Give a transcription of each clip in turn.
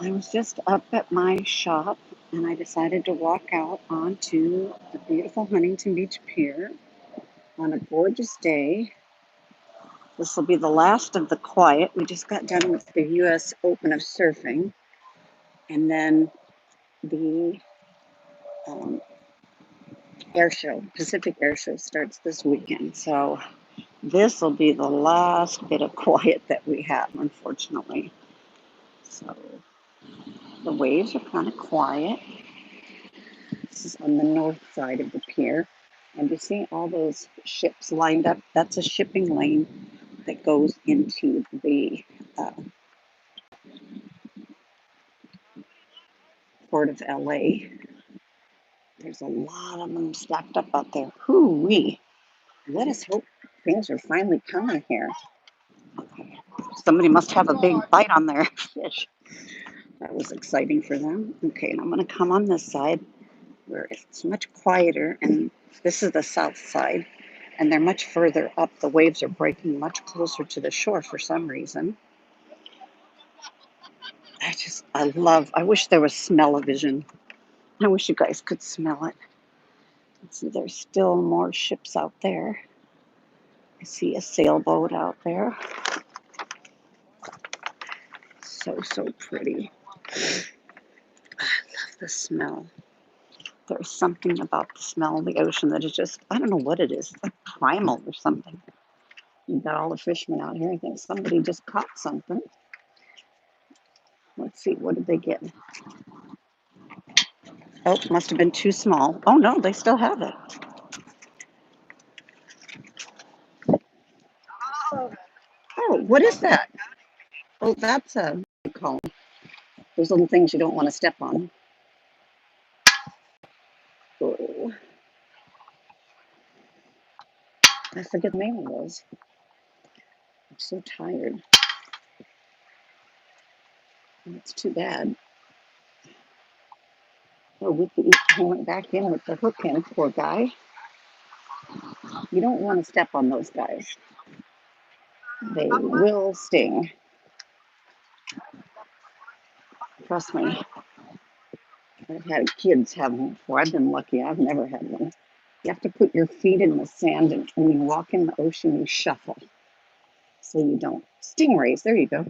I was just up at my shop and I decided to walk out onto the beautiful Huntington Beach Pier on a gorgeous day. This will be the last of the quiet. We just got done with the U.S. Open of surfing, and then the um, air show, Pacific Air Show, starts this weekend. So this will be the last bit of quiet that we have, unfortunately. So the waves are kind of quiet. This is on the north side of the pier. And you see all those ships lined up? That's a shipping lane that goes into the uh, port of LA. There's a lot of them stacked up out there. Hoo-wee. Let us hope things are finally coming here. Okay. Somebody must have a big bite on their fish. That was exciting for them. Okay, and I'm going to come on this side where it's much quieter, and this is the south side, and they're much further up. The waves are breaking much closer to the shore for some reason. I wish there was smell-o-vision. I wish you guys could smell it. Let's see, there's still more ships out there. I see a sailboat out there. So pretty. I love the smell. There's something about the smell of the ocean that is just, I don't know what it is. It's like primal or something. You got all the fishermen out here. I think somebody just caught something. Let's see, what did they get? Oh, must have been too small. Oh no, they still have it. Oh, what is that? Oh, that's a cone. Those little things you don't want to step on. Oh, I forget the name of those. I'm so tired. It's too bad. Oh, he went back in with the hook in, poor guy. You don't want to step on those guys. They will sting. Trust me. I've had kids have them before. I've been lucky. I've never had one. You have to put your feet in the sand, and when you walk in the ocean, you shuffle so you don't. Stingrays, there you go.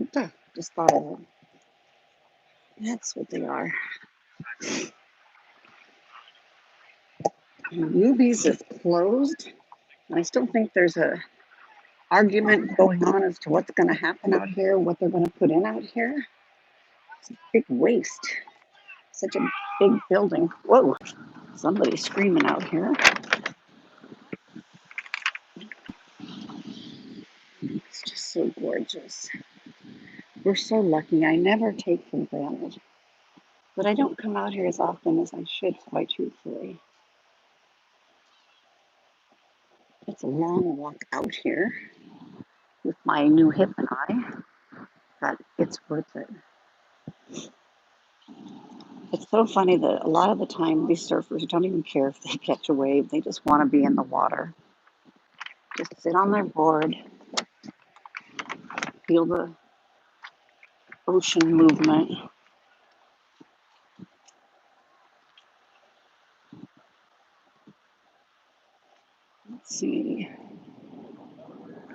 Just thought of them. That's what they are. And Ruby's is closed. And I still think there's a argument going on as to what's going to happen out here, what they're going to put in out here. It's a big waste. Such a big building. Whoa, somebody's screaming out here. It's just so gorgeous. We're so lucky. I never take for granted. But I don't come out here as often as I should, quite truthfully. It's a long walk out here with my new hip and I, but it's worth it. It's so funny that a lot of the time these surfers don't even care if they catch a wave. They just want to be in the water. Just sit on their board, feel the ocean movement. Let's see.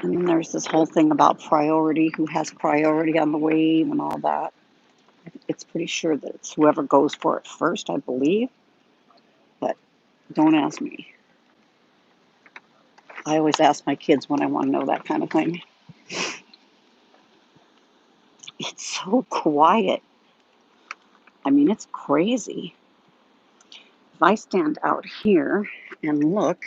And then there's this whole thing about priority, who has priority on the wave and all that. It's pretty sure that it's whoever goes for it first, I believe. But don't ask me. I always ask my kids when I want to know that kind of thing. It's so quiet. I mean, it's crazy. If I stand out here and look,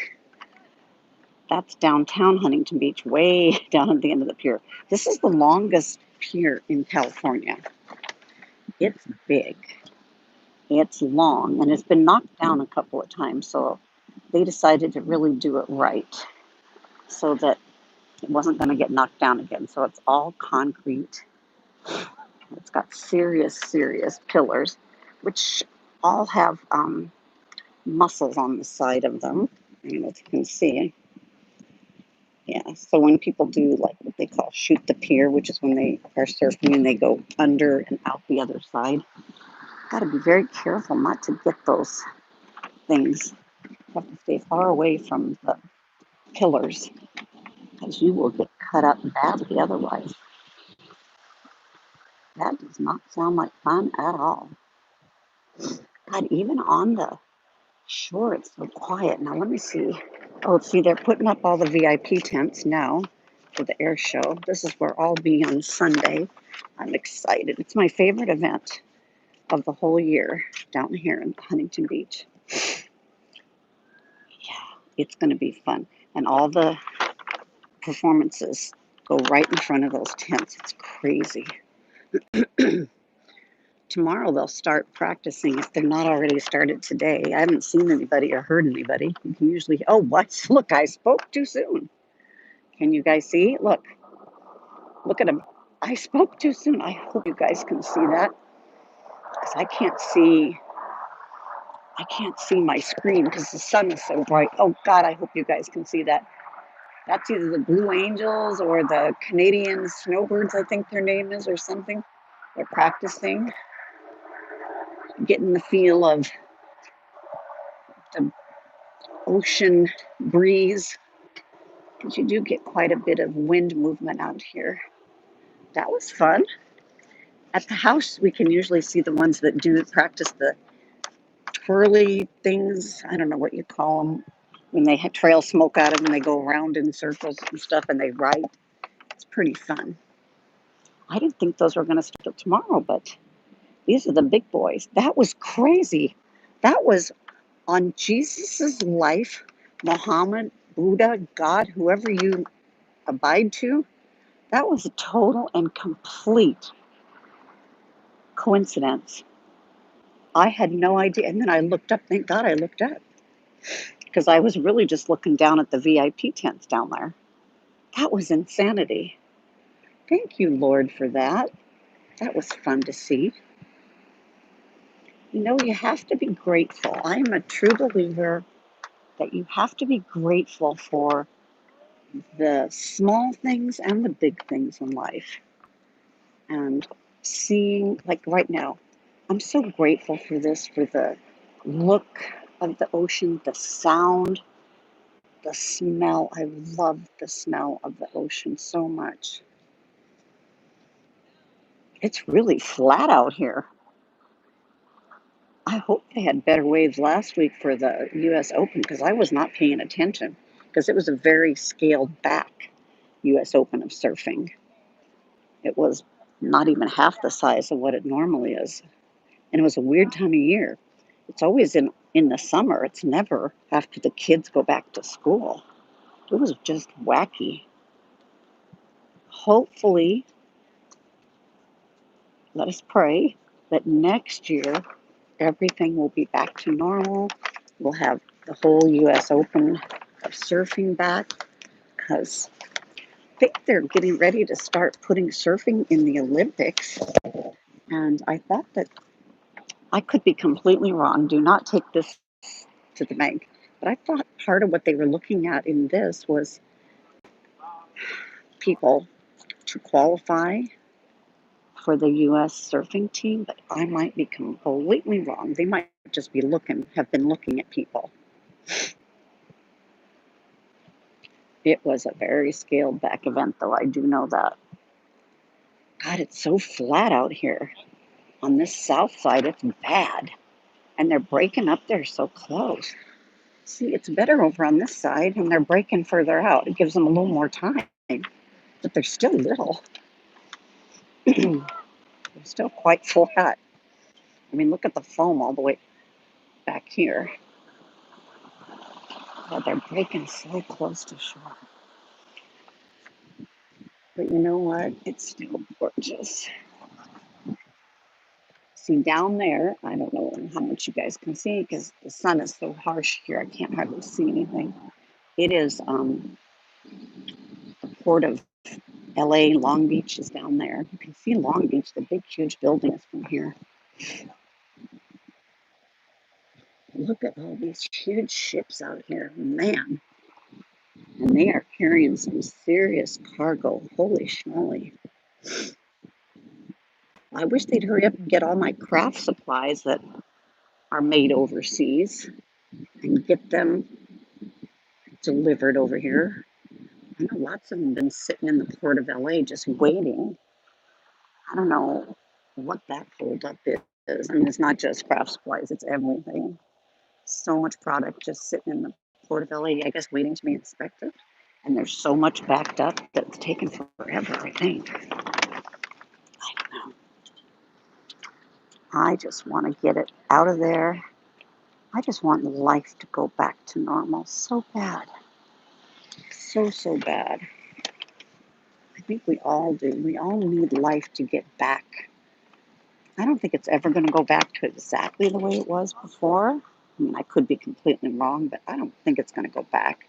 that's downtown Huntington Beach, way down at the end of the pier. This is the longest pier in California. It's big. It's long, and it's been knocked down a couple of times, so they decided to really do it right so that it wasn't going to get knocked down again. So it's all concrete. It's got serious pillars, which all have muscles on the side of them. I don't know if you can see. Yeah, so when people do like what they call shoot the pier, which is when they are surfing and they go under and out the other side, got to be very careful not to get those things. You have to stay far away from the pillars because you will get cut up badly otherwise. That does not sound like fun at all. God, even on the shore, it's so quiet. Now, let me see. Oh, see, they're putting up all the VIP tents now for the air show. This is where I'll be on Sunday. I'm excited. It's my favorite event of the whole year down here in Huntington Beach. Yeah, it's going to be fun. And all the performances go right in front of those tents. It's crazy. Tomorrow they'll start practicing if they're not already started today. I haven't seen anybody or heard anybody. You can usually, oh, what? Look, I spoke too soon. Can you guys see? Look at him. I spoke too soon. I hope you guys can see that because I can't see my screen because the sun is so bright. Oh God, I hope you guys can see that. That's either the Blue Angels or the Canadian Snowbirds, I think their name is, or something. They're practicing, getting the feel of the ocean breeze. Because you do get quite a bit of wind movement out here. That was fun. At the house, we can usually see the ones that do practice the twirly things. I don't know what you call them. When they trail smoke out of them, they go around in circles and stuff and they ride. It's pretty fun. I didn't think those were going to start tomorrow, but these are the big boys. That was crazy. That was on Jesus's life, Muhammad, Buddha, God, whoever you abide to. That was a total and complete coincidence. I had no idea. And then I looked up. Thank God I looked up because I was really just looking down at the VIP tents down there. That was insanity. Thank you, Lord, for that. That was fun to see. You know, you have to be grateful. I'm a true believer that you have to be grateful for the small things and the big things in life. And seeing, like right now, I'm so grateful for this, for the look of the ocean, the sound, the smell. I love the smell of the ocean so much. It's really flat out here. I hope they had better waves last week for the US Open because I was not paying attention because it was a very scaled back US Open of surfing. It was not even half the size of what it normally is. And it was a weird time of year. It's always in the summer. It's never after the kids go back to school. It was just wacky. Hopefully, let us pray that next year everything will be back to normal. We'll have the whole US Open of surfing back because I think they're getting ready to start putting surfing in the Olympics. And I thought that I could be completely wrong. Do not take this to the bank. But I thought part of what they were looking at in this was people to qualify for the U.S. surfing team, but I might be completely wrong. They might just be have been looking at people. It was a very scaled back event, though. I do know that. God, it's so flat out here. On this south side, it's bad. And they're breaking up there so close. See, it's better over on this side, and they're breaking further out. It gives them a little more time, but they're still little. They're still quite flat. I mean, look at the foam all the way back here. God, they're breaking so close to shore. But you know what? It's still gorgeous. See, down there, I don't know how much you guys can see because the sun is so harsh here, I can't hardly see anything. It is the port of LA, Long Beach is down there. You can see Long Beach, the big, huge buildings from here. Look at all these huge ships out here. Man, And they are carrying some serious cargo. Holy schmoly. I wish they'd hurry up and get all my craft supplies that are made overseas and get them delivered over here. I know lots of them have been sitting in the port of LA just waiting. I don't know what that holdup is. I mean, it's not just craft supplies, it's everything. So much product just sitting in the port of LA, I guess, waiting to be inspected. And there's so much backed up that it's taken forever, I think. I don't know. I just want to get it out of there. I just want life to go back to normal so bad. So, so bad. I think we all do. We all need life to get back. I don't think it's ever going to go back to exactly the way it was before. I mean, I could be completely wrong, but I don't think it's going to go back.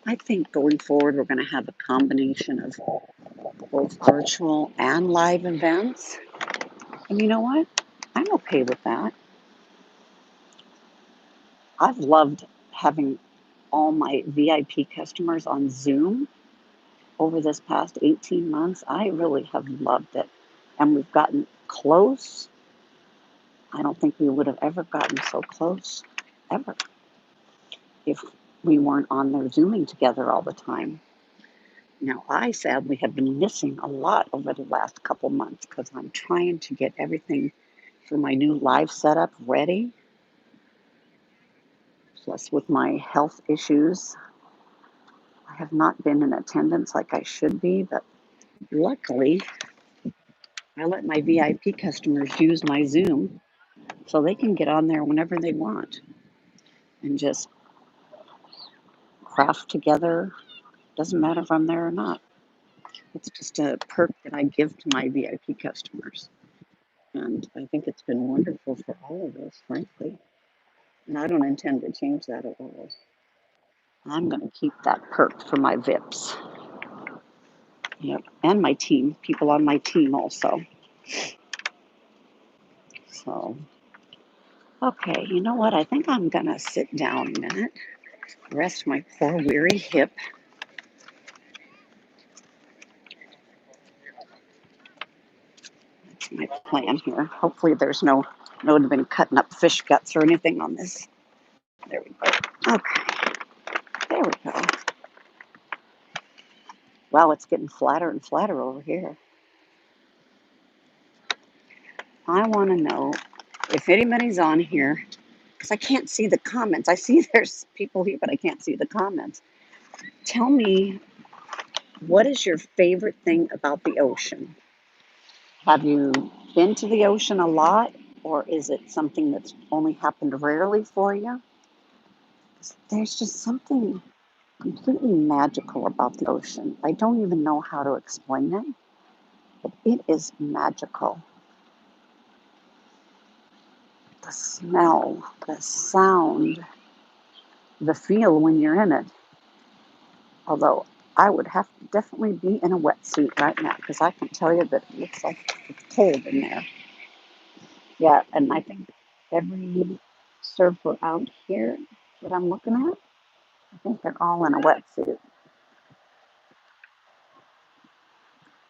I think going forward, we're going to have a combination of both virtual and live events. And you know what? I'm okay with that. I've loved having all my VIP customers on Zoom over this past 18 months. I really have loved it. And we've gotten close. I don't think we would have ever gotten so close, ever, if we weren't on there Zooming together all the time. Now, I sadly have been missing a lot over the last couple months because I'm trying to get everything for my new live setup ready. Plus, with my health issues, I have not been in attendance like I should be, but luckily, I let my VIP customers use my Zoom so they can get on there whenever they want and just craft together. Doesn't matter if I'm there or not. It's just a perk that I give to my VIP customers. And I think it's been wonderful for all of us, frankly. And I don't intend to change that at all. I'm going to keep that perk for my VIPs. Yep. And my team, people on my team also. So, okay, you know what? I think I'm going to sit down a minute, rest my poor weary hip. That's my plan here. Hopefully there's no would have been cutting up fish guts or anything on this. There we go. Okay, there we go. Wow, it's getting flatter and flatter over here. I want to know if anybody's on here, because I can't see the comments. I see there's people here, but I can't see the comments. Tell me, what is your favorite thing about the ocean? Have you been to the ocean a lot, or is it something that's only happened rarely for you? There's just something completely magical about the ocean. I don't even know how to explain it, but it is magical. The smell, the sound, the feel when you're in it. Although I would have to definitely be in a wetsuit right now because I can tell you that it looks like it's cold in there. Yeah, and I think every surfer out here that I'm looking at, I think they're all in a wetsuit.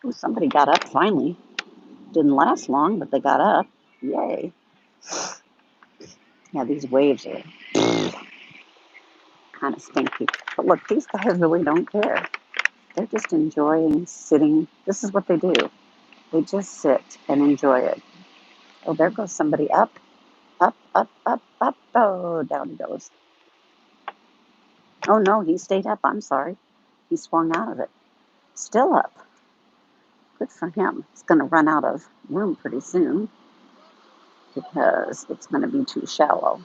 Oh, somebody got up finally. Didn't last long, but they got up. Yay. Yeah, these waves are kind of stinky. But look, these guys really don't care. They're just enjoying sitting. This is what they do. They just sit and enjoy it. Oh, there goes somebody up, up, up, up, up. Oh, down he goes. Oh, no, he stayed up. I'm sorry. He swung out of it. Still up. Good for him. He's going to run out of room pretty soon because it's going to be too shallow.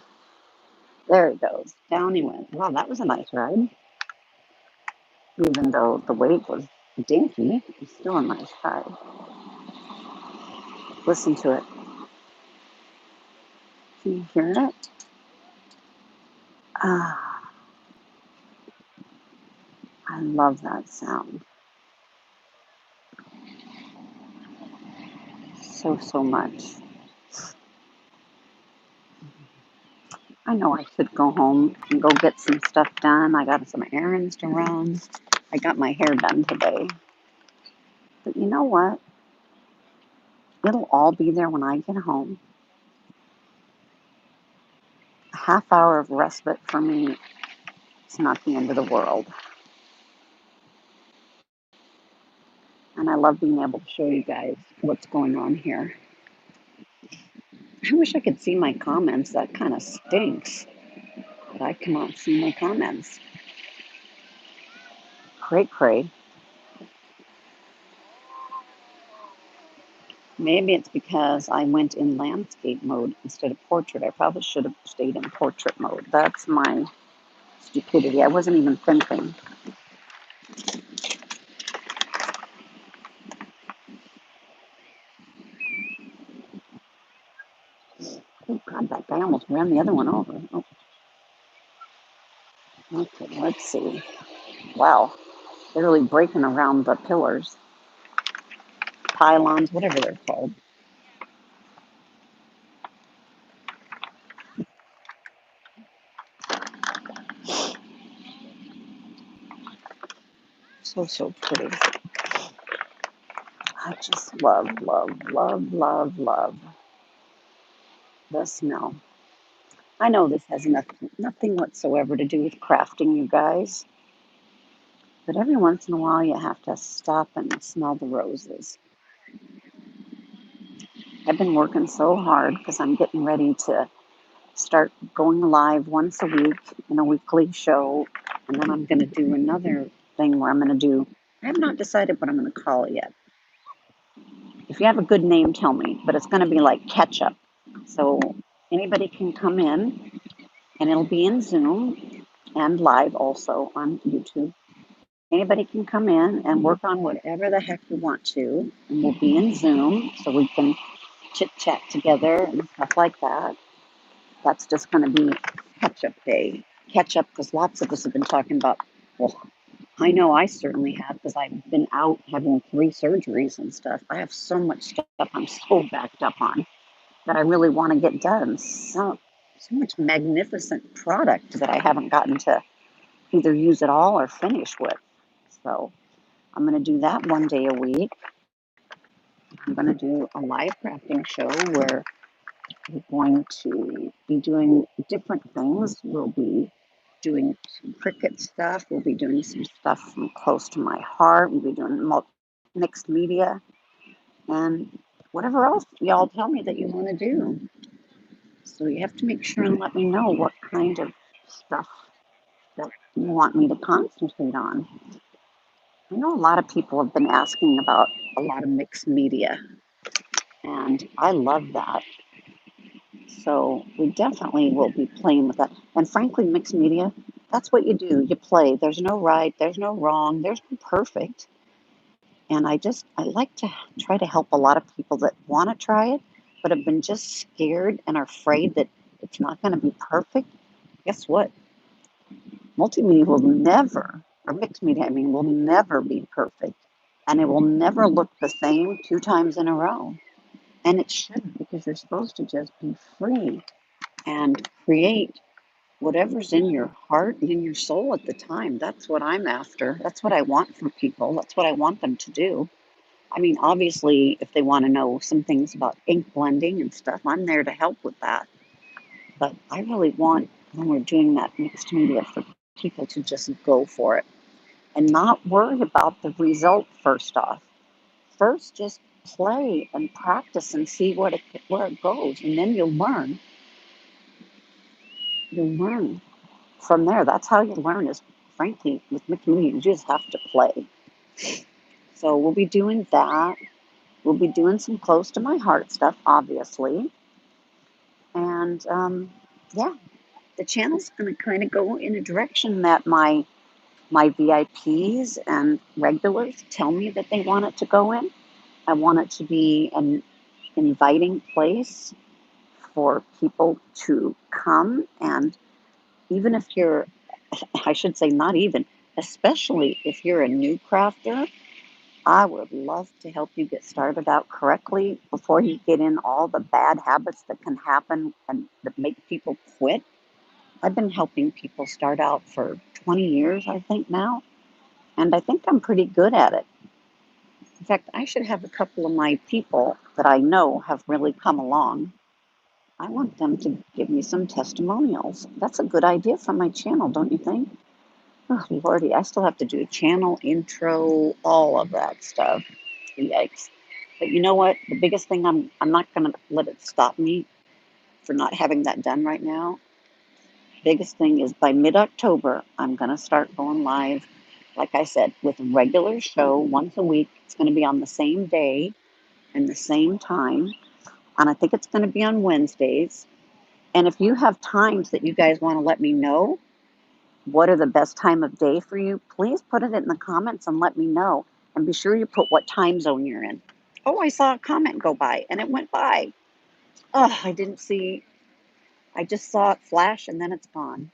There he goes. Down he went. Wow, that was a nice ride. Even though the wave was dinky, it's still a nice ride. Listen to it. Can you hear it? Ah, I love that sound so, so much. I know I should go home and go get some stuff done. I got some errands to run. I got my hair done today. But you know what? It'll all be there when I get home. A half hour of respite for me, it's not the end of the world. And I love being able to show you guys what's going on here. I wish I could see my comments. That kind of stinks that I cannot see my comments. Cray cray. Maybe it's because I went in landscape mode instead of portrait. I probably should have stayed in portrait mode. That's my stupidity. I wasn't even thinking. Oh God, that guy almost ran the other one over. Oh. Okay, let's see. Wow, they're really breaking around the pillars, pylons, whatever they're called. So pretty. I just love, love, love, love, love the smell. I know this has nothing whatsoever to do with crafting, you guys, but every once in a while you have to stop and smell the roses. I've been working so hard because I'm getting ready to start going live once a week in a weekly show, and then I'm going to do another thing where I'm going to do, I have not decided what I'm going to call it yet. If you have a good name, tell me, but it's going to be like catch up. So anybody can come in, and it'll be in Zoom and live also on YouTube. Anybody can come in and work on whatever the heck you want to, and we'll be in Zoom so we can chit chat together and stuff like that. That's just going to be catch up day. Catch up because lots of us have been talking about, well, I know I certainly have because I've been out having 3 surgeries and stuff. I have so much stuff I'm so backed up on that I really want to get done. So much magnificent product that I haven't gotten to either use at all or finish with. So I'm going to do that one day a week. I'm going to do a live crafting show where we're going to be doing different things. We'll be doing some Cricut stuff. We'll be doing some stuff from close to my heart. We'll be doing mixed media and whatever else y'all tell me that you want to do. So you have to make sure and let me know what kind of stuff that you want me to concentrate on. I know a lot of people have been asking about a lot of mixed media, and I love that. So we definitely will be playing with that. And frankly, mixed media, that's what you do. You play. There's no right, there's no wrong, there's no perfect. And I like to try to help a lot of people that want to try it, but have been just scared and are afraid that it's not going to be perfect. Guess what? Multimedia will never, or mixed media, I mean, will never be perfect. And it will never look the same 2 times in a row. And it shouldn't because you're supposed to just be free and create whatever's in your heart and in your soul at the time. That's what I'm after. That's what I want from people. That's what I want them to do. I mean, obviously, if they want to know some things about ink blending and stuff, I'm there to help with that. But I really want, when we're doing that mixed media, for people to just go for it and not worry about the result first off. First, just play and practice and see where it goes, and then you'll learn. You'll learn from there. That's how you learn is, frankly, with mixed media, you just have to play. So we'll be doing that. We'll be doing some close to my heart stuff, obviously. And yeah, the channel's going to kind of go in a direction that my VIPs and regulars tell me that they want it to go in. I want it to be an inviting place for people to come. And even if you're, I should say, not even, especially if you're a new crafter, I would love to help you get started out correctly before you get in all the bad habits that can happen and that make people quit. I've been helping people start out for 20 years, I think now, and I think I'm pretty good at it. In fact, I should have a couple of my people that I know have really come along. I want them to give me some testimonials. That's a good idea for my channel, don't you think? Oh, Lordy, I still have to do channel intro, all of that stuff. Yikes. But you know what? The biggest thing I'm not going to let it stop me for not having that done right now. Biggest thing is by mid-October, I'm going to start going live, like I said, with a regular show once a week. It's going to be on the same day and the same time. And I think it's going to be on Wednesdays. And if you have times that you guys want to let me know, what are the best time of day for you, please put it in the comments and let me know. And be sure you put what time zone you're in. Oh, I saw a comment go by and it went by. Oh, I didn't see, I just saw it flash and then it's gone.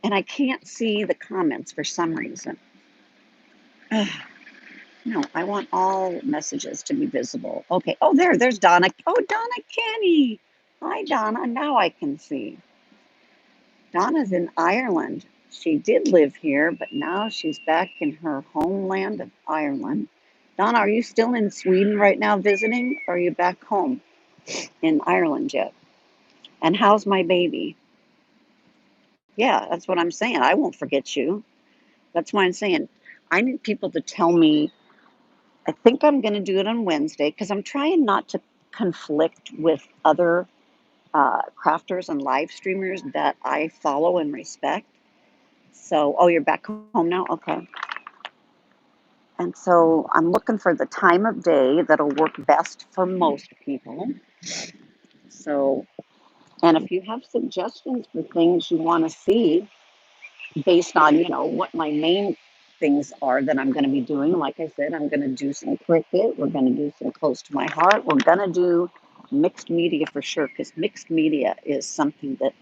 And I can't see the comments for some reason. Ugh, no, I want all messages to be visible. Okay. Oh, there's Donna. Oh, Donna Kenny. Hi, Donna. Now I can see. Donna's in Ireland. She did live here, but now she's back in her homeland of Ireland. Donna, are you still in Sweden right now visiting, or are you back home in Ireland yet? And how's my baby? Yeah, that's what I'm saying. I won't forget you. That's why I'm saying I need people to tell me. I think I'm going to do it on Wednesday because I'm trying not to conflict with other crafters and live streamers that I follow and respect. So, oh, you're back home now? Okay. And so I'm looking for the time of day that'll work best for most people. So, and if you have suggestions for things you want to see based on, what my main things are that I'm going to be doing, like I said, I'm going to do some Cricut. We're going to do some close to my heart. We're going to do mixed media for sure, because mixed media is something that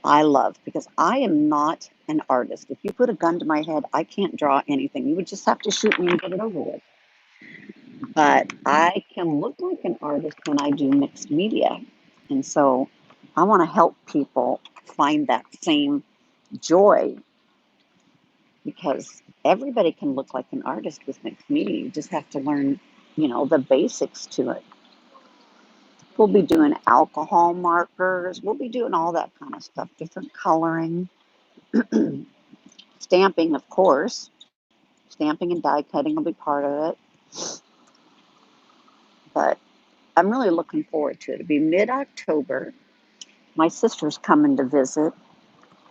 I love, because I am not an artist. If you put a gun to my head, I can't draw anything. You would just have to shoot me and get it over with. But I can look like an artist when I do mixed media. And so I want to help people find that same joy, because everybody can look like an artist with mixed media. You just have to learn, the basics to it. We'll be doing alcohol markers. We'll be doing all that kind of stuff, different coloring, stamping, of course. Stamping and die cutting will be part of it. But I'm really looking forward to it. It'll be mid-October. My sister's coming to visit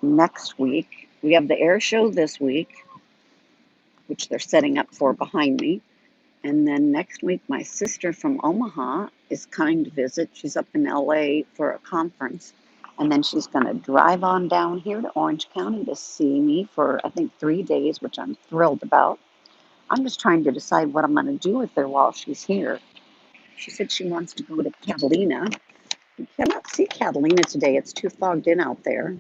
next week. We have the air show this week, which they're setting up for behind me. And then next week, my sister from Omaha is coming to visit. She's up in LA for a conference. And then she's going to drive on down here to Orange County to see me for, I think, 3 days, which I'm thrilled about. I'm just trying to decide what I'm going to do with her while she's here. She said she wants to go to Catalina. You cannot see Catalina today. It's too fogged in out there.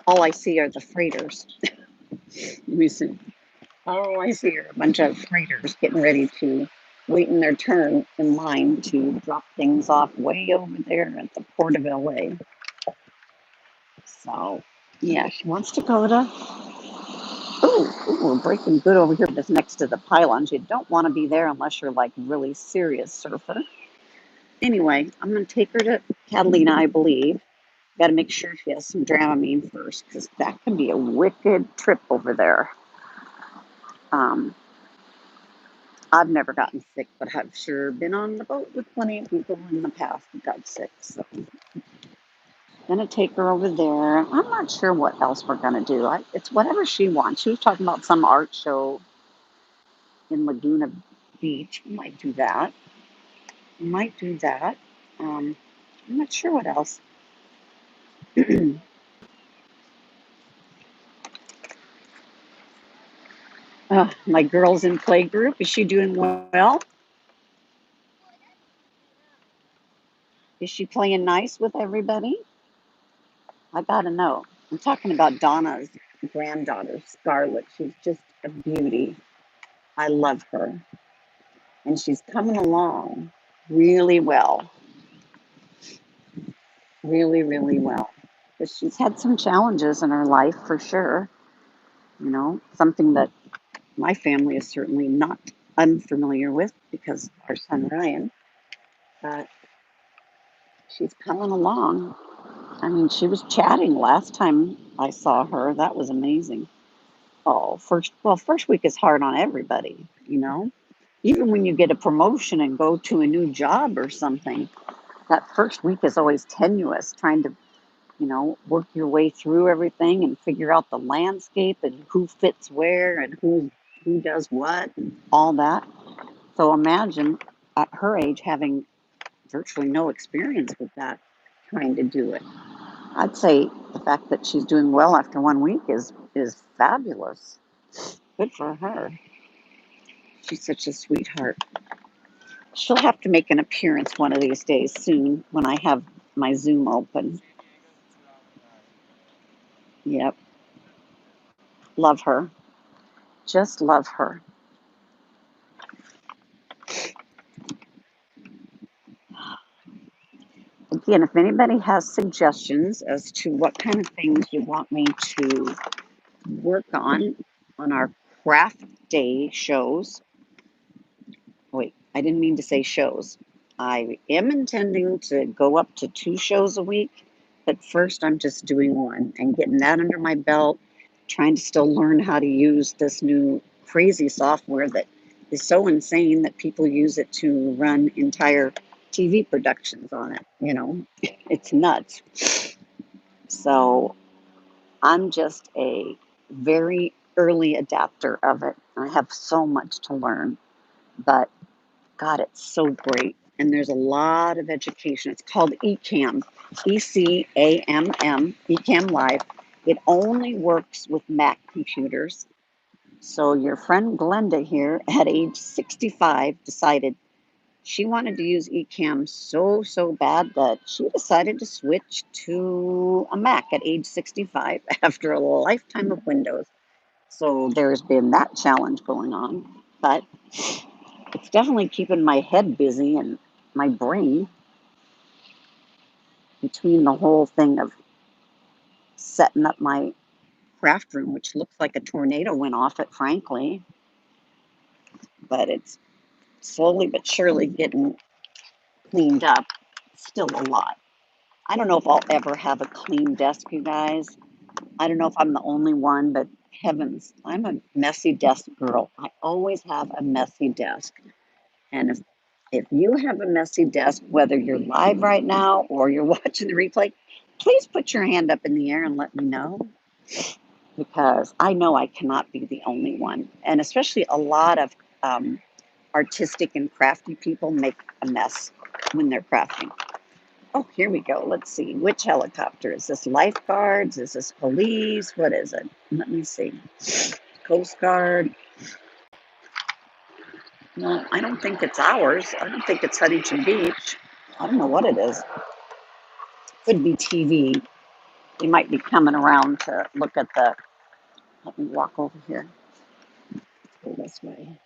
All I see are the freighters. Let me see. All I see are a bunch of freighters getting ready to wait in their turn in line to drop things off way over there at the port of LA. So, yeah, she wants to go to. Oh, we're breaking good over here just next to the pylons. You don't want to be there unless you're like really serious surfer. Anyway, I'm going to take her to Catalina, I believe. Got to make sure she has some Dramamine first, because that can be a wicked trip over there. I've never gotten sick, but I've sure been on the boat with plenty of people in the past that got sick. So I'm going to take her over there. I'm not sure what else we're going to do. It's whatever she wants. She was talking about some art show in Laguna Beach. We might do that. I'm not sure what else. My girl's in play group. Is she doing well? Is she playing nice with everybody? I gotta know. I'm talking about Donna's granddaughter, Scarlett. She's just a beauty. I love her. And she's coming along really well. Really, really well. But she's had some challenges in her life for sure. You know, something that my family is certainly not unfamiliar with because our son Ryan, but she's coming along. I mean, she was chatting last time I saw her. That was amazing. Oh, first week is hard on everybody, you know. Even when you get a promotion and go to a new job or something, that first week is always tenuous, trying to, work your way through everything and figure out the landscape and who fits where and who does what and all that. So imagine at her age having virtually no experience with that, trying to do it. I'd say the fact that she's doing well after 1 week is fabulous. Good for her. She's such a sweetheart. She'll have to make an appearance one of these days soon when I have my Zoom open. Yep. Love her. Just love her. Again, if anybody has suggestions as to what kind of things you want me to work on our craft day shows. Wait, I didn't mean to say shows. I am intending to go up to 2 shows a week, but first I'm just doing one and getting that under my belt, trying to still learn how to use this new crazy software that is so insane that people use it to run entire TV productions on it. It's nuts. So I'm just a very early adapter of it. I have so much to learn, but God, it's so great. And there's a lot of education. It's called eCam, ECAMM, eCam Live. It only works with Mac computers. So your friend Glenda here at age 65 decided she wanted to use eCam so bad that she decided to switch to a Mac at age 65 after a lifetime of Windows. So there's been that challenge going on. But it's definitely keeping my head busy and my brain between the whole thing of setting up my craft room, which looks like a tornado went off it, frankly. But it's slowly but surely getting cleaned up. Still a lot. I don't know if I'll ever have a clean desk, you guys. I don't know if I'm the only one, but heavens, I'm a messy desk girl. I always have a messy desk. And if you have a messy desk, whether you're live right now or you're watching the replay, please put your hand up in the air and let me know, because I know I cannot be the only one. And especially a lot of artistic and crafty people make a mess when they're crafting. Oh, here we go. Let's see. Which helicopter? Is this lifeguards? Is this police? What is it? Let me see. Coast Guard. No, I don't think it's ours. I don't think it's Huntington Beach. I don't know what it is. Could be TV. They might be coming around to look at the. Let me walk over here. Go this way.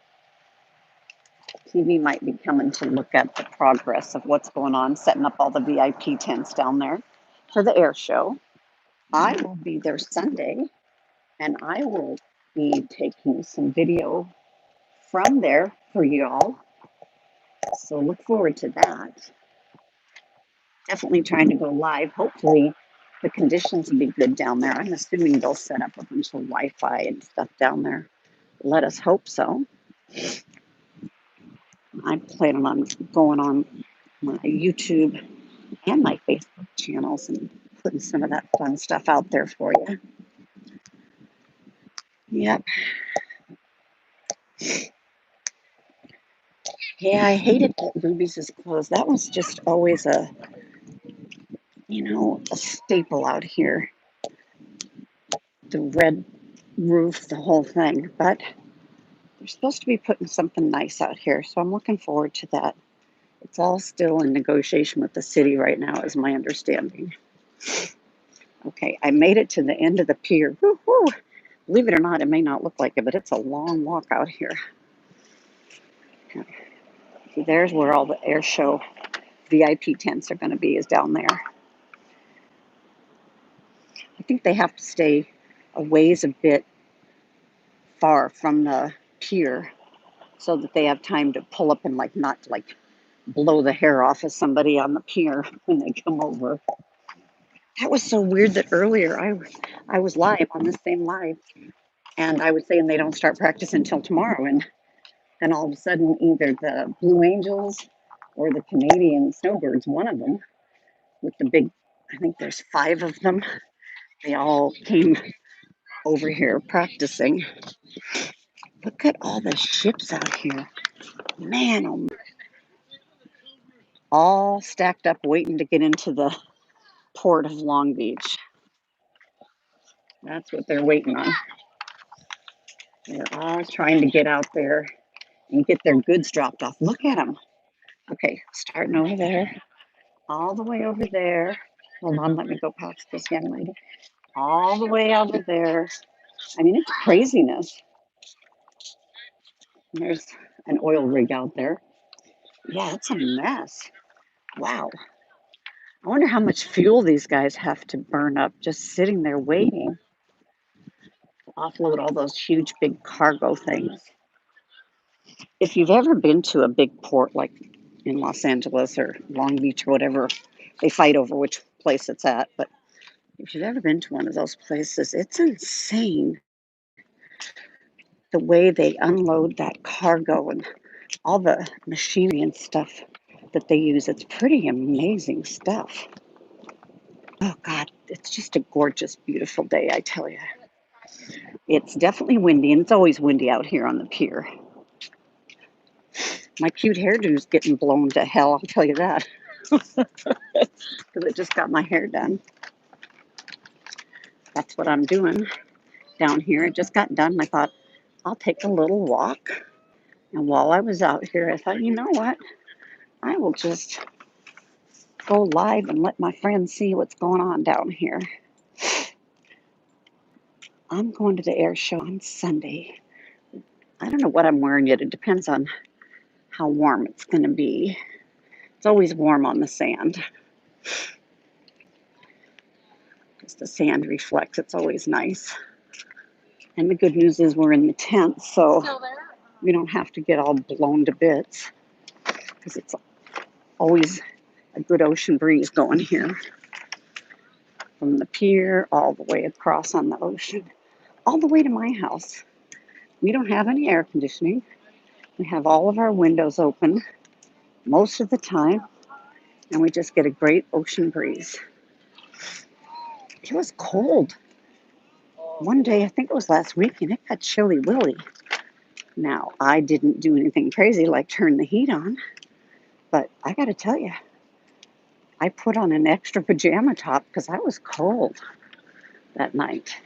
TV might be coming to look at the progress of what's going on, setting up all the VIP tents down there for the air show. I will be there Sunday, and I will be taking some video from there for y'all. So look forward to that. Definitely trying to go live. Hopefully, the conditions will be good down there. I'm assuming they'll set up a bunch of Wi-Fi and stuff down there. Let us hope so. I'm planning on going on my YouTube and my Facebook channels and putting some of that fun stuff out there for you. Yep. Yeah, I hated that Ruby's is closed. That was just always a staple out here. The red roof, the whole thing. But they're supposed to be putting something nice out here, so I'm looking forward to that. It's all still in negotiation with the city right now, is my understanding. Okay, I made it to the end of the pier. Woo-hoo. Believe it or not, it may not look like it, but it's a long walk out here. See, there's where all the air show VIP tents are going to be, is down there. I think they have to stay a ways a bit far from the pier so that they have time to pull up and like not like blow the hair off of somebody on the pier when they come over. That was so weird that earlier I was live on this same live and I was saying they don't start practice until tomorrow, and then all of a sudden either the Blue Angels or the Canadian Snowbirds, one of them with the big, I think there's 5 of them, they all came over here practicing. Look at all the ships out here. Man, oh, all stacked up waiting to get into the port of Long Beach. That's what they're waiting on. They're all trying to get out there and get their goods dropped off. Look at them. Okay, starting over there, all the way over there. Hold on, let me go past this young lady. All the way over there. I mean, it's craziness. There's an oil rig out there. Yeah, it's a mess. Wow. I wonder how much fuel these guys have to burn up just sitting there waiting to offload all those huge, big cargo things. If you've ever been to a big port like in Los Angeles or Long Beach or whatever, they fight over which place it's at. But if you've ever been to one of those places, it's insane the way they unload that cargo and all the machinery and stuff that they use. It's pretty amazing stuff. Oh, God, it's just a gorgeous, beautiful day, I tell you. It's definitely windy, and it's always windy out here on the pier. My cute hairdo's getting blown to hell, I'll tell you that. Because I just got my hair done. That's what I'm doing down here. I just got done, and I thought, I'll take a little walk. And while I was out here, I thought, you know what? I will just go live and let my friends see what's going on down here. I'm going to the air show on Sunday. I don't know what I'm wearing yet. It depends on how warm it's going to be. It's always warm on the sand. Because the sand reflects. It's always nice. And the good news is we're in the tent, so we don't have to get all blown to bits. Because it's always a good ocean breeze going here. From the pier all the way across on the ocean. All the way to my house. We don't have any air conditioning. We have all of our windows open most of the time. And we just get a great ocean breeze. It was cold. One day, I think it was last week, and it got chilly willy. Now, I didn't do anything crazy like turn the heat on, but I got to tell you, I put on an extra pajama top because I was cold that night.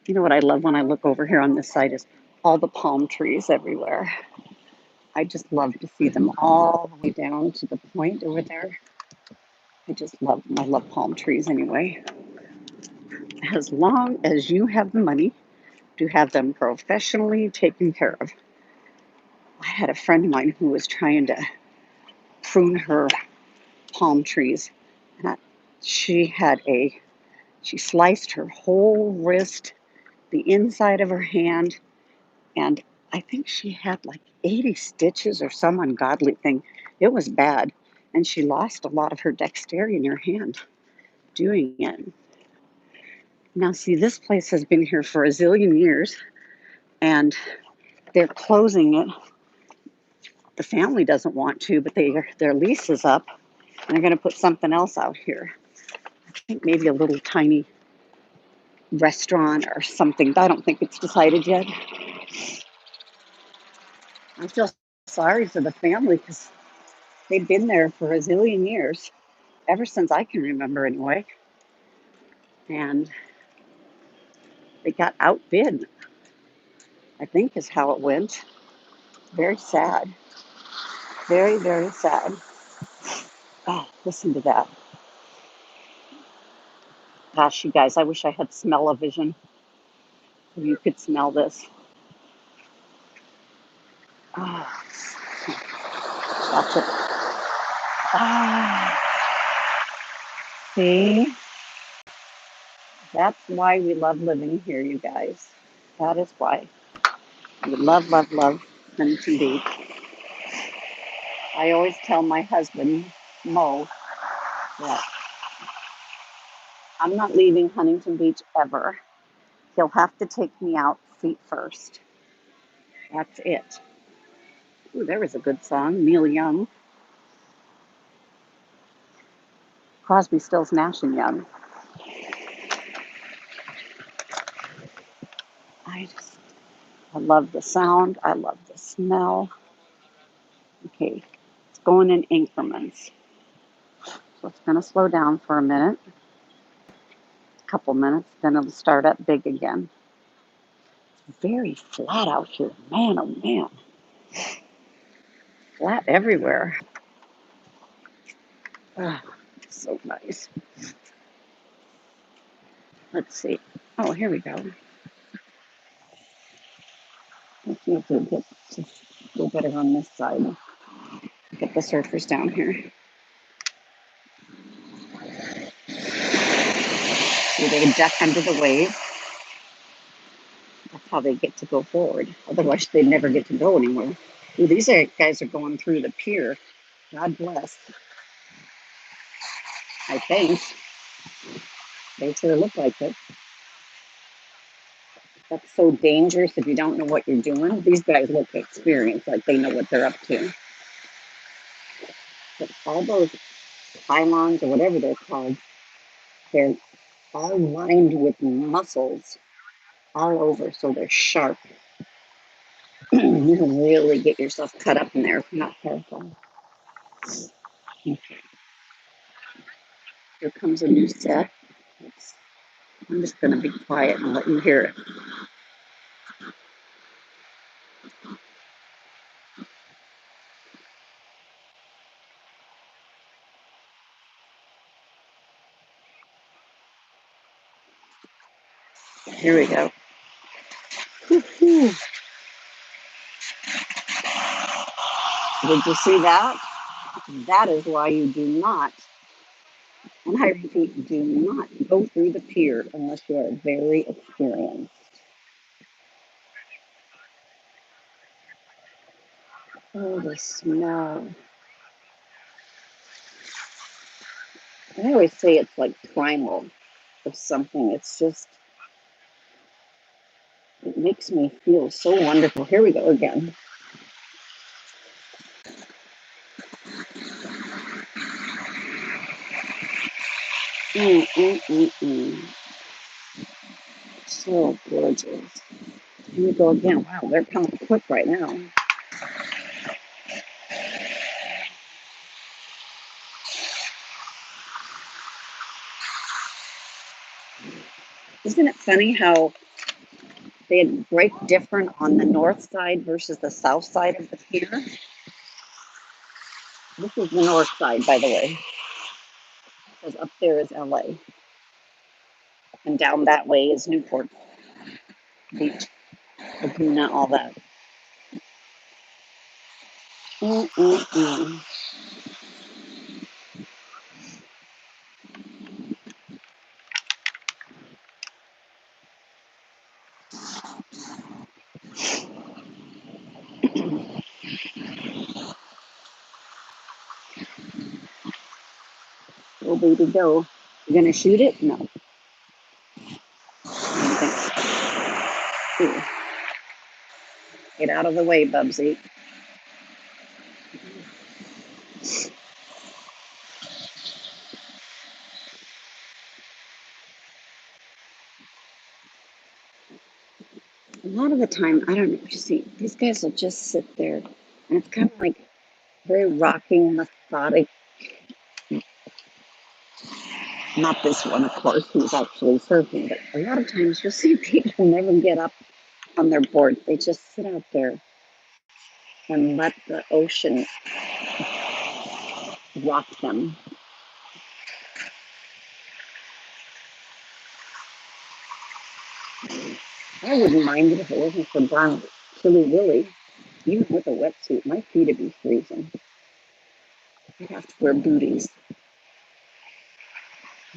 You know what I love when I look over here on this side is all the palm trees everywhere. I just love to see them all the way down to the point over there. I just love them. I love palm trees anyway. As long as you have the money to have them professionally taken care of. I had a friend of mine who was trying to prune her palm trees. And she sliced her whole wrist, the inside of her hand, and I think she had like 80 stitches or some ungodly thing. It was bad. And she lost a lot of her dexterity in her hand doing it. Now, see, this place has been here for a zillion years, and they're closing it. The family doesn't want to, but their lease is up, and they're going to put something else out here. I think maybe a little tiny restaurant or something. I don't think it's decided yet. I feel sorry for the family because they've been there for a zillion years, ever since I can remember anyway. And they got outbid, I think is how it went. Very sad. Very, very sad. Oh, listen to that. Gosh, you guys, I wish I had smell-o-vision. You could smell this. Oh, watch it. Ah. See, that's why we love living here, you guys. That is why. We love, love, love Huntington Beach. I always tell my husband, Mo, that I'm not leaving Huntington Beach ever. He'll have to take me out feet first. That's it. Ooh, there was a good song. Neil Young. Crosby, Stills, Nash and Young. I love the sound. I love the smell. Okay, it's going in increments. So it's going to slow down for a minute, a couple minutes, then it'll start up big again. It's very flat out here. Man, oh man. Flat everywhere. Oh, so nice. Let's see. Oh, here we go. Let's see if it gets a little better on this side. Get the surfers down here. See, they duck under the wave. That's how they get to go forward. Otherwise, they never get to go anywhere. Ooh, these guys are going through the pier. God bless. I think. They sure look like it. That's so dangerous if you don't know what you're doing. These guys look experienced, like they know what they're up to. But all those pylons or whatever they're called, they're all lined with muscles all over, so they're sharp. You can really get yourself cut up in there if you're not careful. Okay. Here comes a new set. I'm just going to be quiet and let you hear it. Here we go. Woo-hoo. Did you see that? That is why you do not, and I repeat, do not go through the pier unless you are very experienced. Oh, the smell. I always say it's like primal or something. It's just, it makes me feel so wonderful. Here we go again. Mm, mm, mm, mm. So gorgeous. Here we go again. Wow, they're coming quick right now. Isn't it funny how they break different on the north side versus the south side of the pier? This is the north side, by the way, because up there is LA, and down that way is Newport Beach, Laguna, all that. Mm-mm-mm. Go, baby, go. You're gonna shoot it? No. I don't think so. Ooh. Get out of the way, Bubsy. A lot of the time, I don't know. You see, these guys will just sit there, and it's kind of like very rocking, methodic. Not this one, of course, who's actually surfing, but a lot of times you'll see people never get up on their board. They just sit out there and let the ocean rock them. I wouldn't mind it if it wasn't for Brown Chilly Willy. Even with a wetsuit, my feet would be freezing. I'd have to wear booties.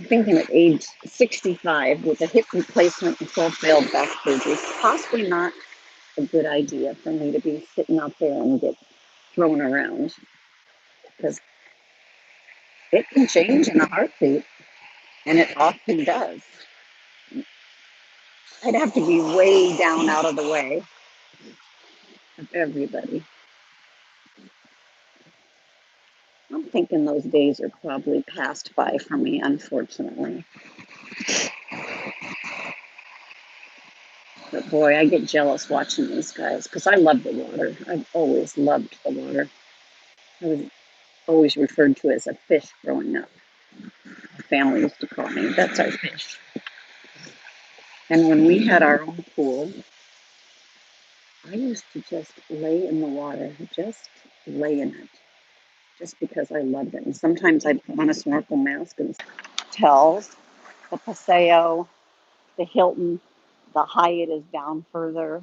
I'm thinking at age 65 with a hip replacement and full failed back surgery, possibly not a good idea for me to be sitting out there and get thrown around because it can change in a heartbeat, and it often does. I'd have to be way down out of the way of everybody. I'm thinking those days are probably passed by for me, unfortunately. But boy, I get jealous watching these guys because I love the water. I've always loved the water. I was always referred to as a fish growing up. My family used to call me, that's our fish. And when we had our own pool, I used to just lay in the water, just lay in it, just because I loved it. And sometimes I'd put on a snorkel mask and tells the Paseo, the Hilton, the Hyatt is down further.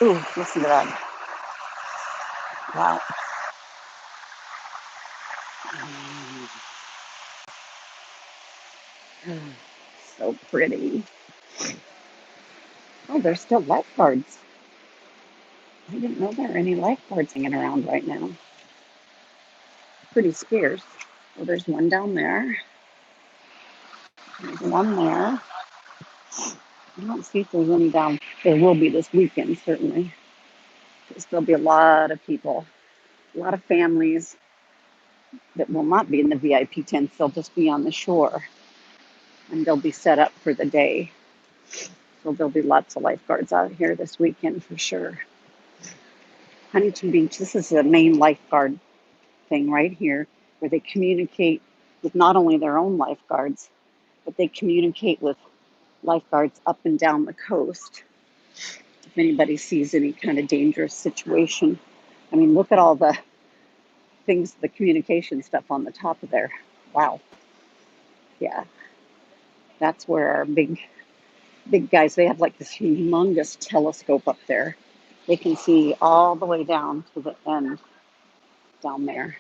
Ooh, listen to that. Wow. So pretty. Oh, there's still lifeguards. I didn't know there were any lifeguards hanging around right now. Pretty scarce. Well, there's one down there. There's one there. I don't see if there's any down. There will be this weekend, certainly. Because there'll be a lot of people, a lot of families that will not be in the VIP tents. They'll just be on the shore. And they'll be set up for the day. So there'll be lots of lifeguards out here this weekend for sure. Huntington Beach, this is the main lifeguard thing right here, where they communicate with not only their own lifeguards, but they communicate with lifeguards up and down the coast. If anybody sees any kind of dangerous situation, I mean, look at all the things, the communication stuff on the top of there. Wow. Yeah. That's where our big guys, they have like this humongous telescope up there. They can see all the way down to the end down there.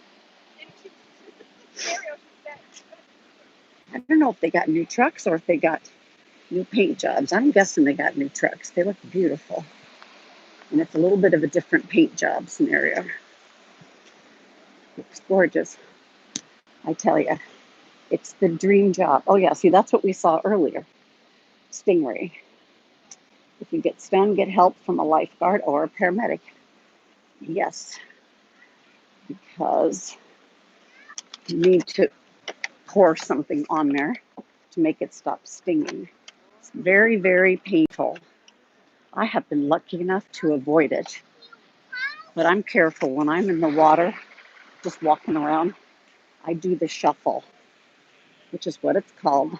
I don't know if they got new trucks or if they got new paint jobs. I'm guessing they got new trucks. They look beautiful. And it's a little bit of a different paint job scenario. It's gorgeous. I tell you, it's the dream job. Oh, yeah, see, that's what we saw earlier. Stingray. If you get stung, get help from a lifeguard or a paramedic. Yes, because you need to pour something on there to make it stop stinging. It's very, very painful. I have been lucky enough to avoid it, but I'm careful when I'm in the water, just walking around. I do the shuffle, which is what it's called.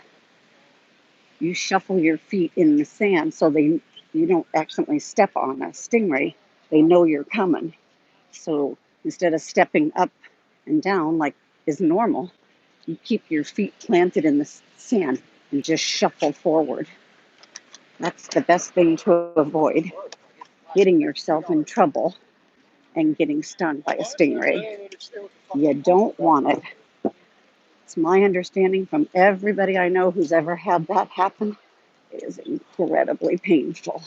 You shuffle your feet in the sand so you don't accidentally step on a stingray. They know you're coming. So instead of stepping up and down like is normal, you keep your feet planted in the sand and just shuffle forward. That's the best thing to avoid getting yourself in trouble and getting stung by a stingray. You don't want it. It's my understanding from everybody I know who's ever had that happen, it is incredibly painful.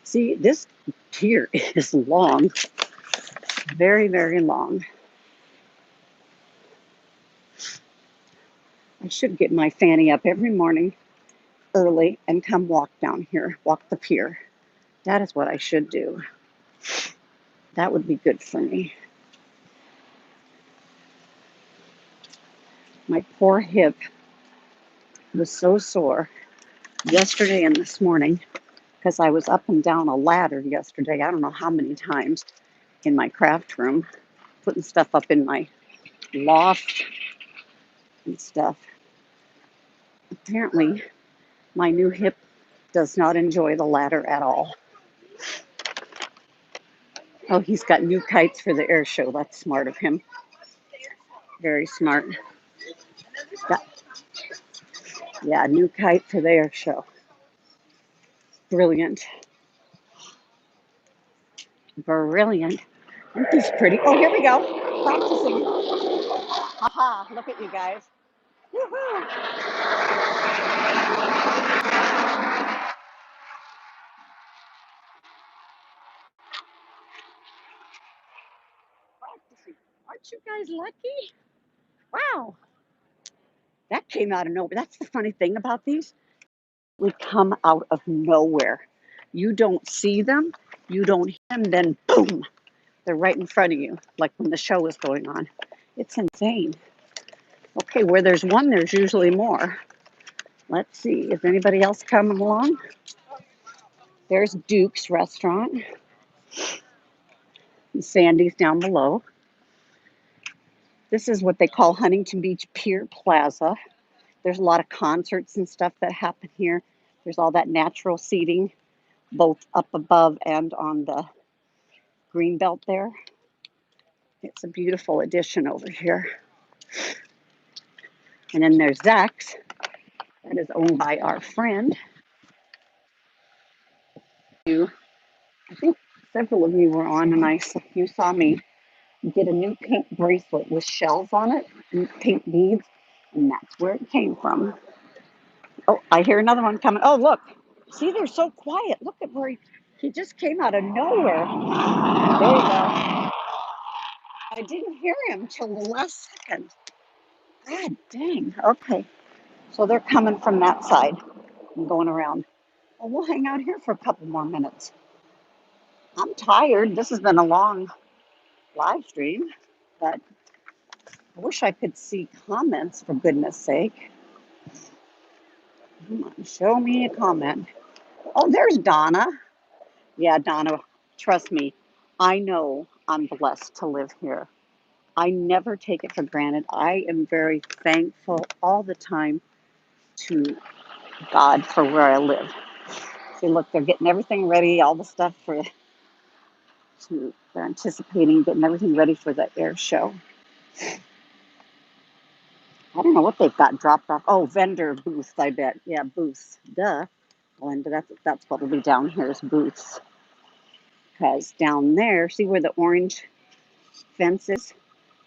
See, this pier is long, very, very long. I should get my fanny up every morning early and come walk down here, walk the pier. That is what I should do. That would be good for me. My poor hip was so sore yesterday and this morning because I was up and down a ladder yesterday. I don't know how many times in my craft room, putting stuff up in my loft and stuff. Apparently, my new hip does not enjoy the ladder at all. Oh, he's got new kites for the air show. That's smart of him. Very smart. Got, yeah, new kite for the air show. Brilliant. Brilliant. Aren't these pretty? Oh, here we go. Practicing. Aha, look at you guys. Woohoo! Practicing. Aren't you guys lucky? Wow, that came out of nowhere. That's the funny thing about these. We come out of nowhere. You don't see them, you don't hear them, then boom, they're right in front of you, like when the show is going on. It's insane. Okay, where there's one, there's usually more. Let's see, is anybody else coming along? There's Duke's restaurant. And Sandy's down below. This is what they call Huntington Beach Pier Plaza. There's a lot of concerts and stuff that happen here. There's all that natural seating, both up above and on the green belt there. It's a beautiful addition over here. And then there's Zach's. That is owned by our friend. I think several of you were on, and you saw me get a new pink bracelet with shells on it, and pink beads, and that's where it came from. Oh, I hear another one coming. Oh, look. See, they're so quiet. Look at where he just came out of nowhere. There you go. I didn't hear him till the last second. God dang. Okay. So they're coming from that side and going around. Well, we'll hang out here for a couple more minutes. I'm tired. This has been a long live stream, but I wish I could see comments, for goodness sake. Come on, show me a comment. Oh, there's Donna. Yeah, Donna, trust me, I know I'm blessed to live here. I never take it for granted. I am very thankful all the time to God for where I live. See, look, they're getting everything ready, all the stuff they're anticipating getting everything ready for the air show. I don't know what they've got dropped off. Oh, vendor booths, I bet. Yeah, booths. Duh. Glenda, that's probably down here is booths. Because down there, see where the orange fence is?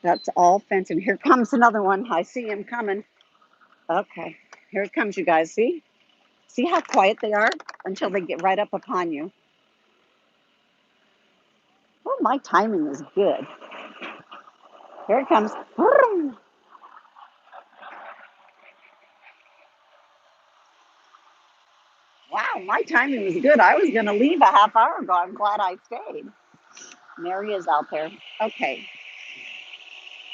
That's all fence. And here comes another one. I see him coming. Okay. Here it comes, you guys. See? See how quiet they are until they get right up upon you. Oh, my timing is good. Here it comes. Wow, my timing is good. I was going to leave a half hour ago. I'm glad I stayed. Mary is out there. Okay.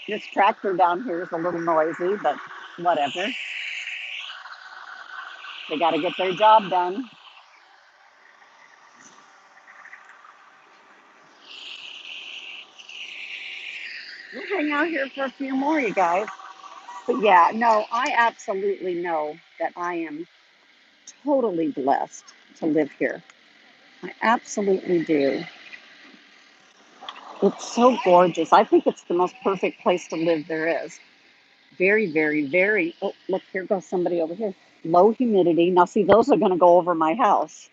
This tractor down here is a little noisy, but whatever. They got to get their job done. We'll hang out here for a few more, you guys. But yeah, no, I absolutely know that I am totally blessed to live here. I absolutely do. It's so gorgeous. I think it's the most perfect place to live there is. Very, very, very. Oh, look, here goes somebody over here. Low humidity. Now, see, those are going to go over my house.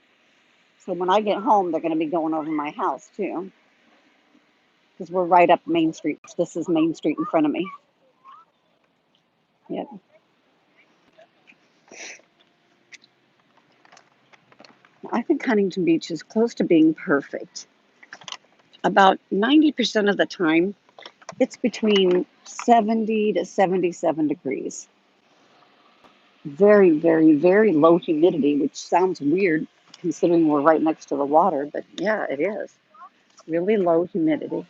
So when I get home, they're going to be going over my house too. Because we're right up Main Street. This is Main Street in front of me. Yep. I think Huntington Beach is close to being perfect. About 90% of the time, it's between 70 to 77 degrees. Very, very, very low humidity, which sounds weird considering we're right next to the water, but yeah, it is. Really low humidity.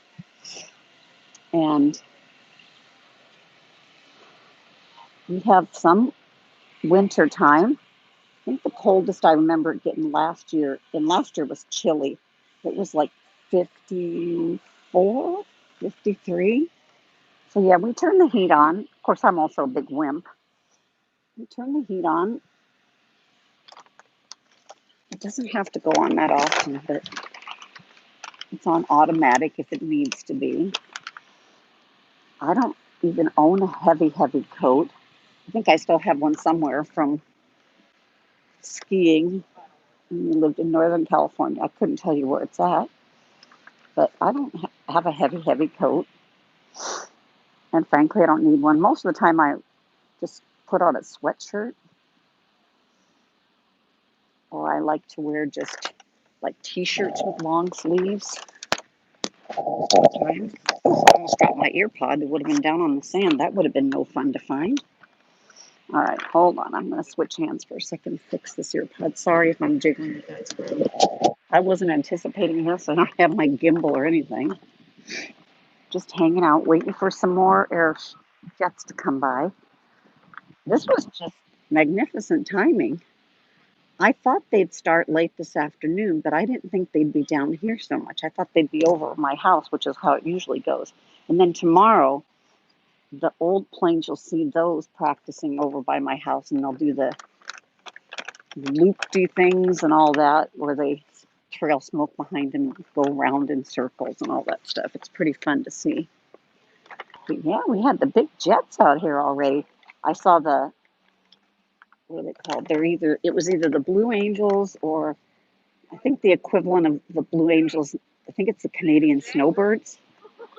And we have some winter time. I think the coldest I remember it getting last year, and last year was chilly. It was like 54, 53. So yeah, we turn the heat on. Of course, I'm also a big wimp. We turn the heat on. It doesn't have to go on that often, but it's on automatic if it needs to be. I don't even own a heavy, heavy coat. I think I still have one somewhere from skiing. We lived in Northern California. I couldn't tell you where it's at, but I don't have a heavy, heavy coat. And frankly, I don't need one. Most of the time I just put on a sweatshirt, or I like to wear just like t-shirts with long sleeves all the time. Oh, I almost dropped my ear pod. It would have been down on the sand. That would have been no fun to find. All right, hold on. I'm going to switch hands for a second, fix this ear pod. Sorry if I'm jiggling with that screw. I wasn't anticipating this. I don't have my gimbal or anything. Just hanging out, waiting for some more air jets to come by. This was just magnificent timing. I thought they'd start late this afternoon, but I didn't think they'd be down here so much. I thought they'd be over my house, which is how it usually goes. And then tomorrow, the old planes, you'll see those practicing over by my house, and they'll do the loop-de things and all that, where they trail smoke behind them, go around in circles and all that stuff. It's pretty fun to see. But yeah, we had the big jets out here already. I saw the, what are they called? It was either the Blue Angels, or I think the equivalent of the Blue Angels, I think it's the Canadian Snowbirds.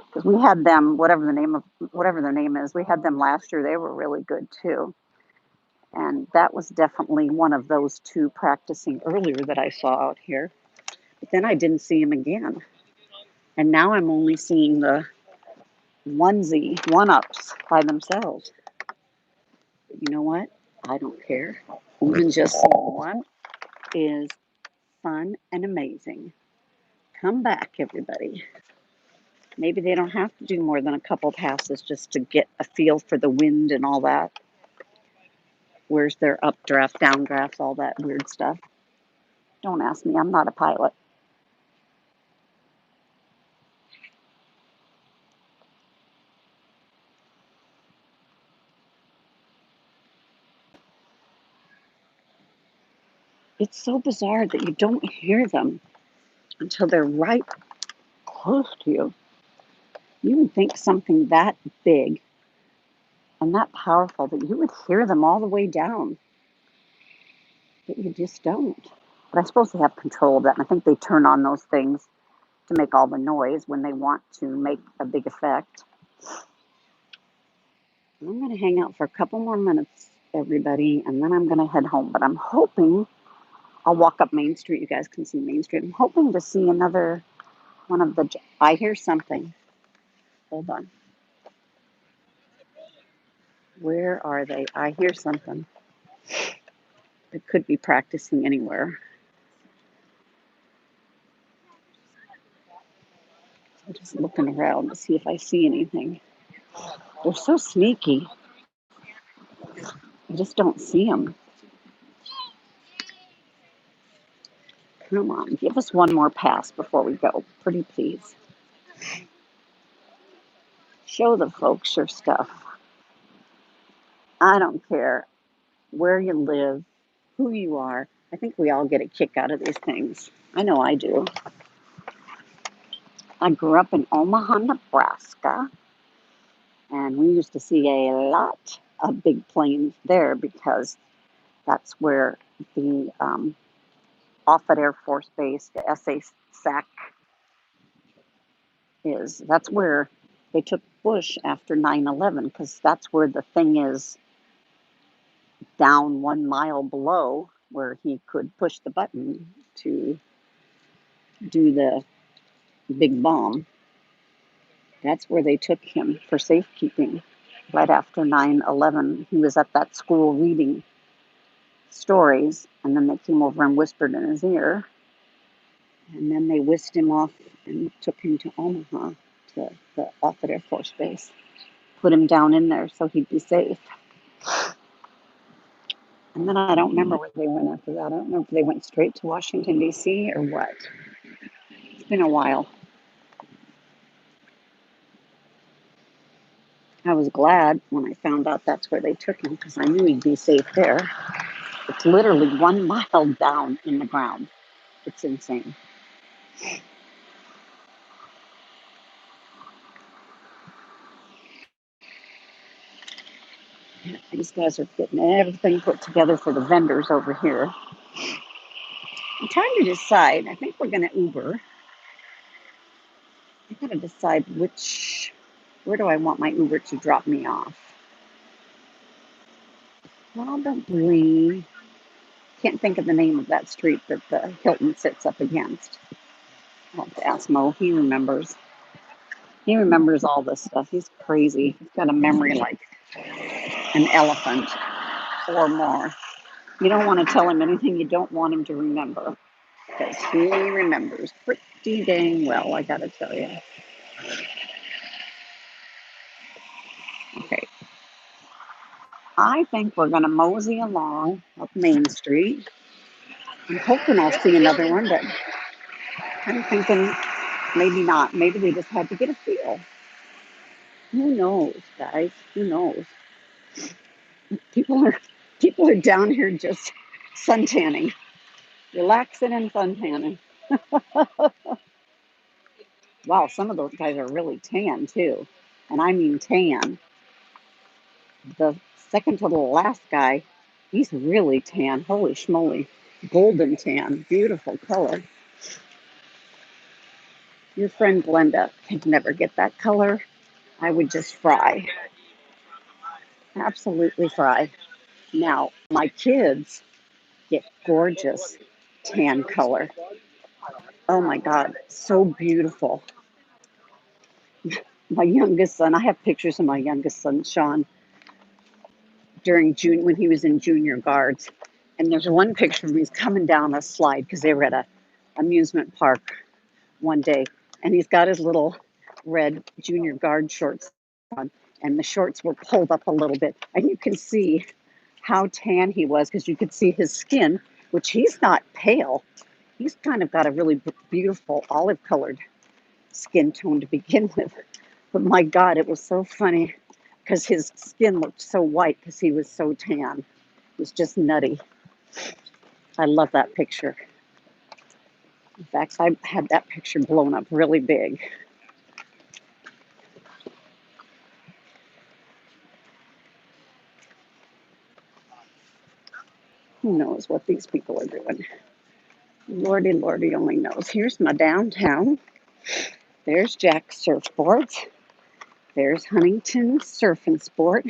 Because we had them, whatever their name is, we had them last year. They were really good too. And that was definitely one of those two practicing earlier that I saw out here. But then I didn't see him again. And now I'm only seeing the one-ups by themselves. But you know what? I don't care. Even just seeing one is fun and amazing. Come back, everybody. Maybe they don't have to do more than a couple passes just to get a feel for the wind and all that. Where's their updraft, downdrafts, all that weird stuff. Don't ask me. I'm not a pilot. It's so bizarre that you don't hear them until they're right close to you. You would think something that big and that powerful that you would hear them all the way down, but you just don't. But I suppose they have control of that, and I think they turn on those things to make all the noise when they want to make a big effect. I'm going to hang out for a couple more minutes, everybody, and then I'm going to head home. But I'm hoping I'll walk up Main Street. You guys can see Main Street. I'm hoping to see another one of the. I hear something. Hold on. Where are they? I hear something. It could be practicing anywhere. I'm just looking around to see if I see anything. They're so sneaky. I just don't see them. Come on, give us one more pass before we go. Pretty please. Show the folks your stuff. I don't care where you live, who you are. I think we all get a kick out of these things. I know I do. I grew up in Omaha, Nebraska, and we used to see a lot of big planes there because that's where the Offutt Air Force Base, the SA SAC is. That's where they took Bush after 9/11 because that's where the thing is down 1 mile below where he could push the button to do the big bomb. That's where they took him for safekeeping. Right after 9/11, he was at that school reading stories, and then they came over and whispered in his ear, and then they whisked him off and took him to Omaha, to the Offutt Air Force Base, put him down in there so he'd be safe. And then I don't remember where they went after that. I don't know if they went straight to Washington, D.C. or what. It's been a while. I was glad when I found out that's where they took him because I knew he'd be safe there. It's literally 1 mile down in the ground. It's insane. These guys are getting everything put together for the vendors over here. I'm trying to decide. I think we're going to Uber. I got to decide which Where do I want my Uber to drop me off? Probably, can't think of the name of that street that the Hilton sits up against. I'll have to ask Mo. He remembers. He remembers all this stuff. He's crazy. He's got a memory like an elephant or more. You don't want to tell him anything you don't want him to remember because he remembers pretty dang well, I gotta tell you. Okay, I think we're gonna mosey along up Main Street. I'm hoping I'll see another one, but I'm thinking maybe not. Maybe they just had to get a feel. Who knows, guys? Who knows? People are people are down here just suntanning, relaxing and suntanning. Wow, some of those guys are really tan too, and I mean tan. The second to the last guy, he's really tan. Holy schmoly, golden tan, beautiful color. Your friend Glenda could never get that color. I would just fry, absolutely fry. Now my kids get gorgeous tan color. Oh my God, so beautiful. My youngest son, I have pictures of my youngest son, Sean, during June when he was in junior guards. And there's one picture of him, he's coming down a slide because they were at a amusement park one day. And he's got his little red junior guard shorts on. And the shorts were pulled up a little bit. And you can see how tan he was because you could see his skin, which he's not pale. He's kind of got a really beautiful olive colored skin tone to begin with. But my God, it was so funny because his skin looked so white because he was so tan. It was just nutty. I love that picture. In fact, I had that picture blown up really big. Who knows what these people are doing? Lordy, Lordy only knows. Here's my downtown. There's Jack's Surfboards. There's Huntington Surf and Sport.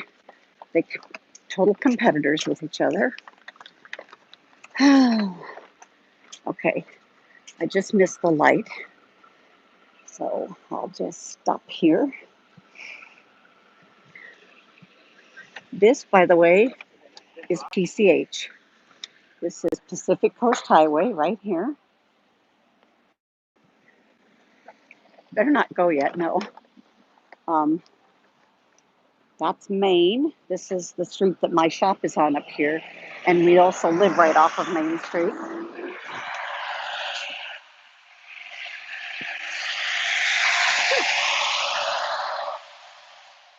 They total competitors with each other. Okay, I just missed the light, so I'll just stop here. This, by the way, is PCH. This is Pacific Coast Highway right here. Better not go yet, no. That's Main. This is the street that my shop is on up here. And we also live right off of Main Street.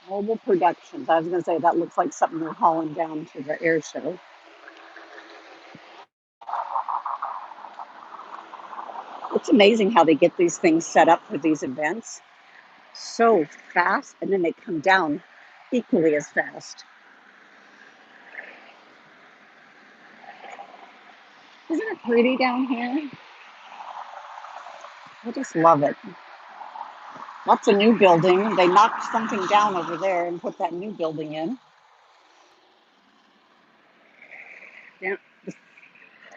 Mobile Productions. I was going to say that looks like something they're hauling down to the air show. It's amazing how they get these things set up for these events so fast, and then they come down equally as fast. Isn't it pretty down here? I just love it. Lots of new building. They knocked something down over there and put that new building in. The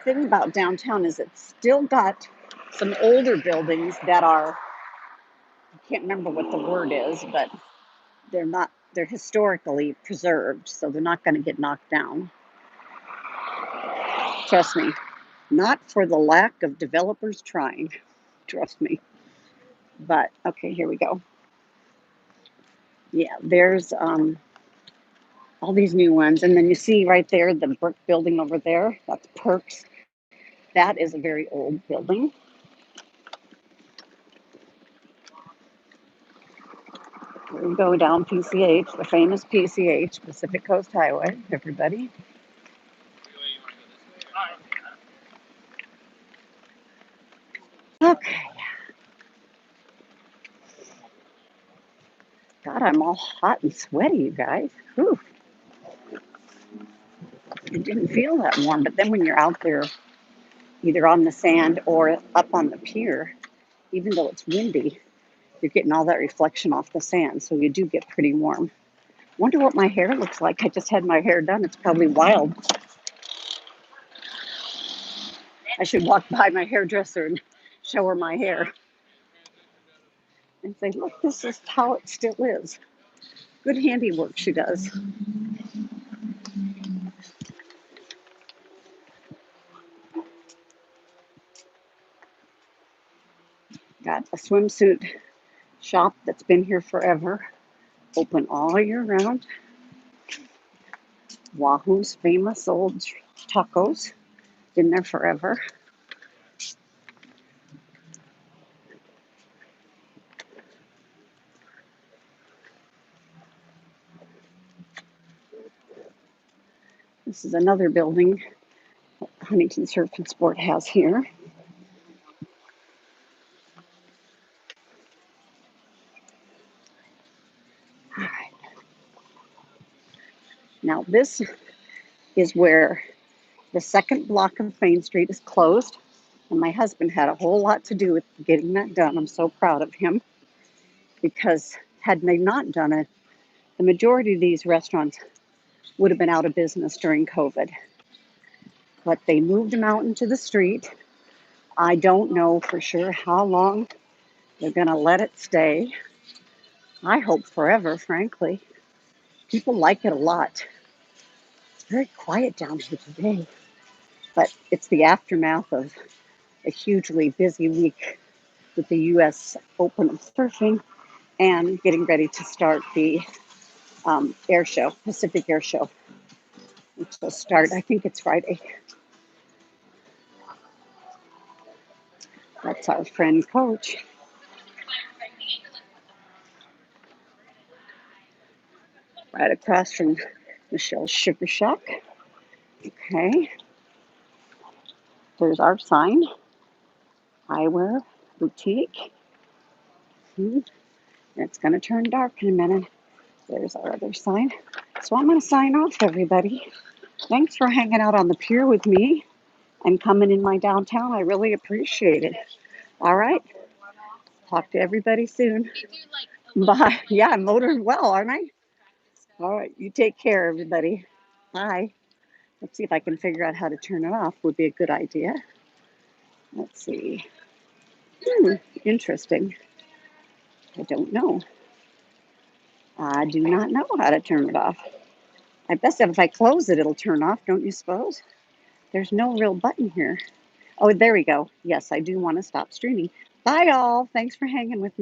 thing about downtown is it's still got some older buildings that are, I can't remember what the word is, but they're historically preserved, so they're not going to get knocked down. Trust me, not for the lack of developers trying. Trust me. But okay, here we go. Yeah, there's all these new ones. And then you see right there, the brick building over there, that's Perks. That is a very old building. Here we go down PCH, the famous PCH, Pacific Coast Highway, everybody. Okay. God, I'm all hot and sweaty, you guys. Whew. It didn't feel that warm, but then when you're out there, either on the sand or up on the pier, even though it's windy, you're getting all that reflection off the sand, so you do get pretty warm. Wonder what my hair looks like. I just had my hair done. It's probably wild. I should walk by my hairdresser and show her my hair and say, look, this is how it still is. Good handiwork she does. Got a swimsuit shop that's been here forever, open all year round. Wahoo's famous old tacos, been there forever. This is another building Huntington Surf and Sport has here. All right. Now this is where the second block of Main Street is closed, and my husband had a whole lot to do with getting that done. I'm so proud of him, because had they not done it, the majority of these restaurants would have been out of business during COVID. But they moved them out into the street. I don't know for sure how long they're going to let it stay. I hope forever, frankly. People like it a lot. It's very quiet down here today, but it's the aftermath of a hugely busy week with the U.S. Open of Surfing and getting ready to start the air show, Pacific Air Show, which will start, I think it's Friday. That's our friend Coach. Right across from Michelle's Sugar Shack. Okay. There's our sign. Eyewear Boutique. It's going to turn dark in a minute. There's our other sign. So I'm going to sign off, everybody. Thanks for hanging out on the pier with me and coming in my downtown. I really appreciate it. All right. Talk to everybody soon. Bye. Yeah, I'm motoring well, aren't I? All right. You take care, everybody. Bye. Let's see if I can figure out how to turn it off. Would be a good idea. Let's see. Interesting. I don't know. I do not know how to turn it off. I guess if I close it, it'll turn off, don't you suppose? There's no real button here. Oh, there we go. Yes, I do want to stop streaming. Bye, all. Thanks for hanging with me.